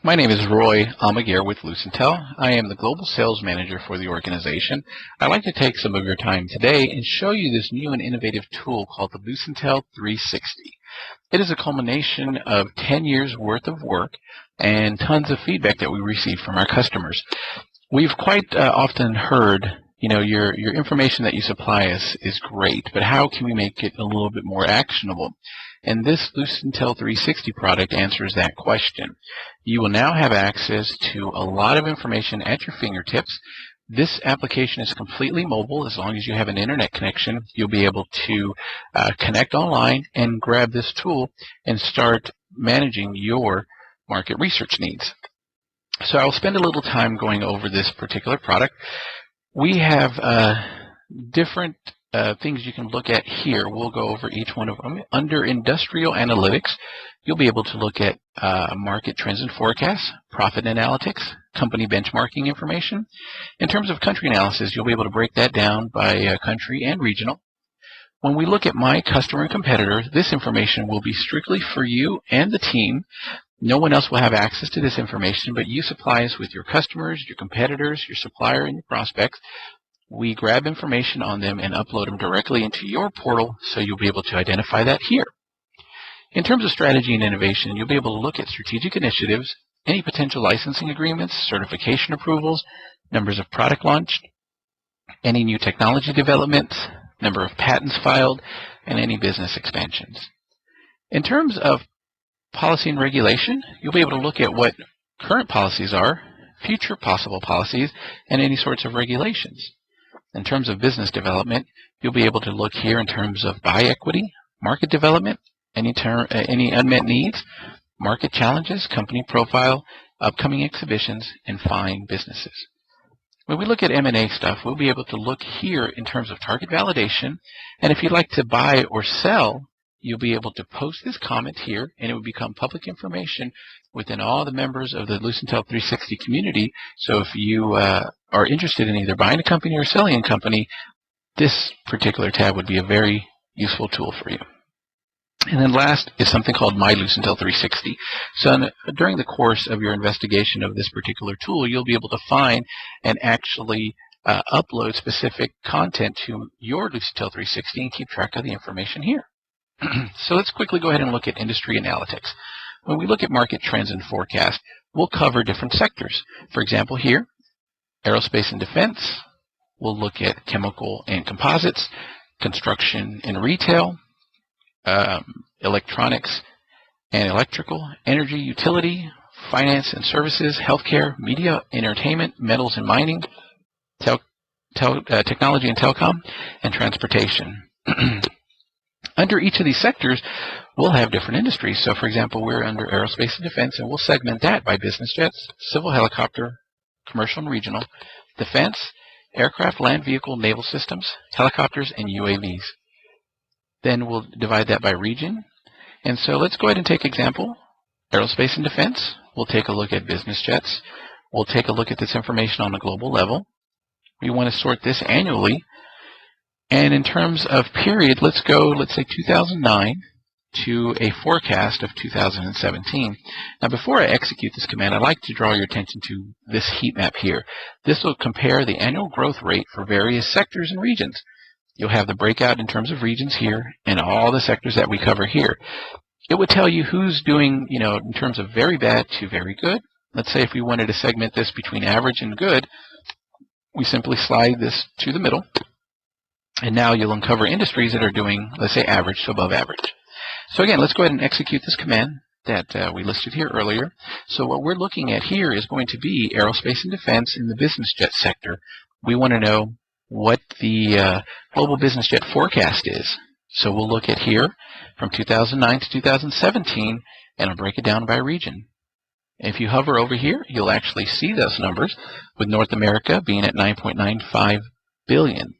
My name is Roy Amaguer with Lucintel. I am the Global Sales Manager for the organization. I'd like to take some of your time today and show you this new and innovative tool called the Lucintel 360. It is a culmination of 10 years worth of work and tons of feedback that we received from our customers. We've quite often heard, your information that you supply us is great, but how can we make it a little bit more actionable? And this Lucintel 360 product answers that question. You will now have access to a lot of information at your fingertips. This application is completely mobile. As long as you have an internet connection, you'll be able to connect online and grab this tool and start managing your market research needs. So I'll spend a little time going over this particular product. We have different things you can look at here. We'll go over each one of them. Under Industrial Analytics, you'll be able to look at market trends and forecasts, profit analytics, company benchmarking information. In terms of country analysis, you'll be able to break that down by country and regional. When we look at my customer and competitor, this information will be strictly for you and the team. No one else will have access to this information, but you supply us with your customers, your competitors, your supplier, and your prospects. We grab information on them and upload them directly into your portal, so you'll be able to identify that here. In terms of strategy and innovation, you'll be able to look at strategic initiatives, any potential licensing agreements, certification approvals, numbers of product launched, any new technology developments, number of patents filed, and any business expansions. In terms of policy and regulation, you'll be able to look at what current policies are, future possible policies, and any sorts of regulations. In terms of business development, you'll be able to look here in terms of buy equity, market development, any unmet needs, market challenges, company profile, upcoming exhibitions, and find businesses. When we look at M&A stuff, we'll be able to look here in terms of target validation, and if you'd like to buy or sell, you'll be able to post this comment here, and it will become public information within all the members of the Lucintel 360 community. So if you are interested in either buying a company or selling a company, this particular tab would be a very useful tool for you. And then last is something called My Lucintel 360. So during the course of your investigation of this particular tool, you'll be able to find and actually upload specific content to your Lucintel 360 and keep track of the information here. So let's quickly go ahead and look at industry analytics. When we look at market trends and forecast, we'll cover different sectors. For example, here, aerospace and defense. We'll look at chemical and composites, construction and retail, electronics and electrical, energy, utility, finance and services, healthcare, media, entertainment, metals and mining, technology and telecom, and transportation. Under each of these sectors, we'll have different industries. So, for example, we're under aerospace and defense, and we'll segment that by business jets, civil helicopter, commercial and regional, defense, aircraft, land vehicle, naval systems, helicopters, and UAVs. Then we'll divide that by region. And so let's go ahead and take example, aerospace and defense. We'll take a look at business jets. We'll take a look at this information on a global level. We want to sort this annually. And in terms of period, let's say 2009 to a forecast of 2017. Now, before I execute this command, I'd like to draw your attention to this heat map here. This will compare the annual growth rate for various sectors and regions. You'll have the breakout in terms of regions here and all the sectors that we cover here. It would tell you who's doing, in terms of very bad to very good. Let's say if we wanted to segment this between average and good, we simply slide this to the middle. And now you'll uncover industries that are doing, let's say, average to above average. So again, let's go ahead and execute this command that we listed here earlier. So what we're looking at here is going to be aerospace and defense in the business jet sector. We want to know what the global business jet forecast is. So we'll look at here from 2009 to 2017, and I'll break it down by region. If you hover over here, you'll actually see those numbers, with North America being at 9.95 billion.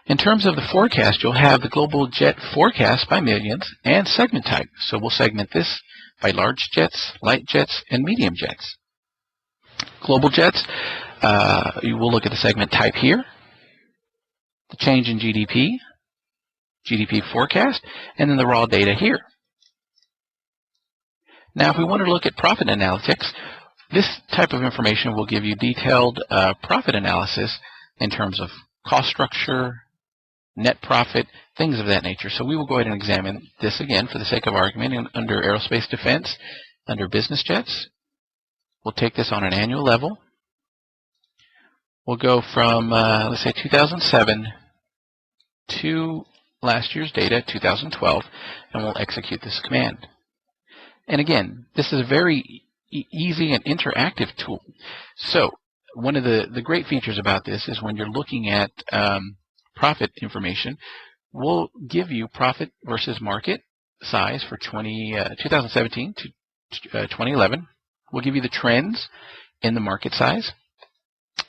In terms of the forecast, you'll have the global jet forecast by millions and segment type. So we'll segment this by large jets, light jets, and medium jets. Global jets, you will look at the segment type here, the change in GDP, GDP forecast, and then the raw data here. Now, if we want to look at profit analytics, this type of information will give you detailed profit analysis in terms of cost structure, net profit, things of that nature. So we will go ahead and examine this again for the sake of argument under aerospace defense, under business jets. We'll take this on an annual level. We'll go from, let's say, 2007 to last year's data, 2012, and we'll execute this command. And again, this is a very easy and interactive tool. So one of the great features about this is when you're looking at profit information, we'll give you profit versus market size for 2017 to 2011. We'll give you the trends in the market size.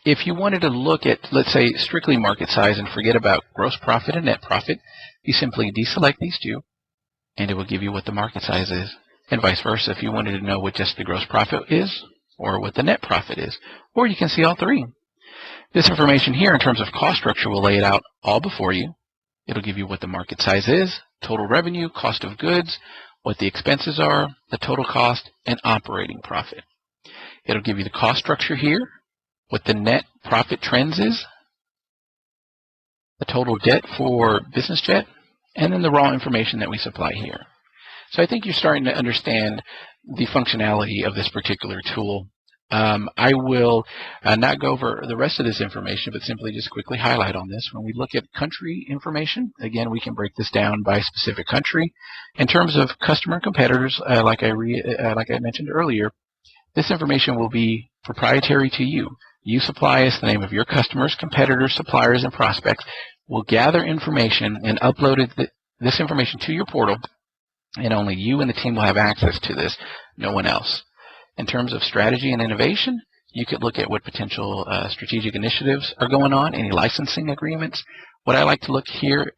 If you wanted to look at, let's say, strictly market size and forget about gross profit and net profit, you simply deselect these two, and it will give you what the market size is, and vice versa if you wanted to know what just the gross profit is or what the net profit is, or you can see all three. This information here in terms of cost structure will lay it out all before you. It'll give you what the market size is, total revenue, cost of goods, what the expenses are, the total cost, and operating profit. It'll give you the cost structure here, what the net profit trends is, the total debt for business jet, and then the raw information that we supply here. So I think you're starting to understand the functionality of this particular tool. I will not go over the rest of this information, but simply just quickly highlight on this. When we look at country information, again, we can break this down by specific country. In terms of customer and competitors, like I mentioned earlier, this information will be proprietary to you. You supply us the name of your customers, competitors, suppliers, and prospects. We'll gather information and upload this information to your portal, and only you and the team will have access to this, no one else. In terms of strategy and innovation, you could look at what potential strategic initiatives are going on, any licensing agreements. What I like to look here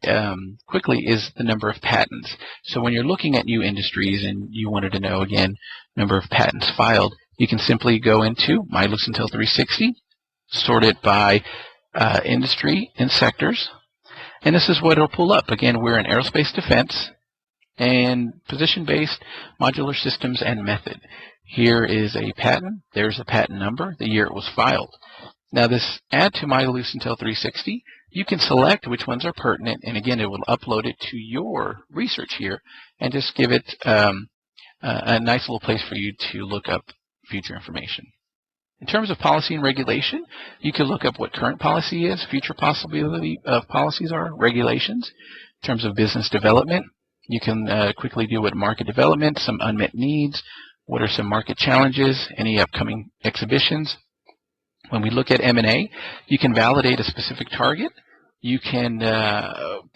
quickly is the number of patents. So when you're looking at new industries and you wanted to know, again, number of patents filed, you can simply go into My Lucintel 360, sort it by industry and sectors, and this is what it'll pull up. Again, we're in aerospace defense and position-based modular systems and method. Here is a patent. There's a patent number, the year it was filed. Now this Add to My Lucintel 360, you can select which ones are pertinent, and again, it will upload it to your research here and just give it a nice little place for you to look up future information. In terms of policy and regulation, you can look up what current policy is, future possibility of policies are, regulations. In terms of business development, you can quickly deal with market development, some unmet needs, what are some market challenges, any upcoming exhibitions. When we look at M&A, you can validate a specific target. You can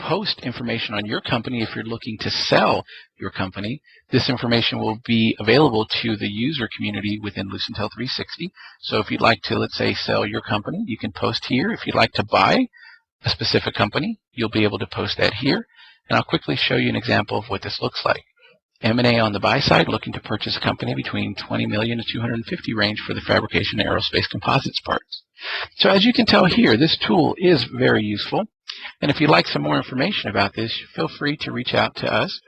post information on your company if you're looking to sell your company. This information will be available to the user community within Lucintel 360. So if you'd like to, let's say, sell your company, you can post here. If you'd like to buy a specific company, you'll be able to post that here. And I'll quickly show you an example of what this looks like. M&A on the buy side, looking to purchase a company between 20 million to 250 range for the fabrication of aerospace composites parts. So as you can tell here, this tool is very useful. And if you'd like some more information about this, feel free to reach out to us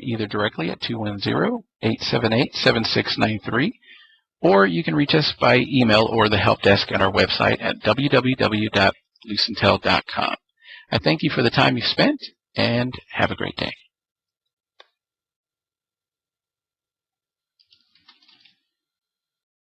either directly at 210-878-7693, or you can reach us by email or the help desk at our website at www.lucintel.com. I thank you for the time you spent, and have a great day.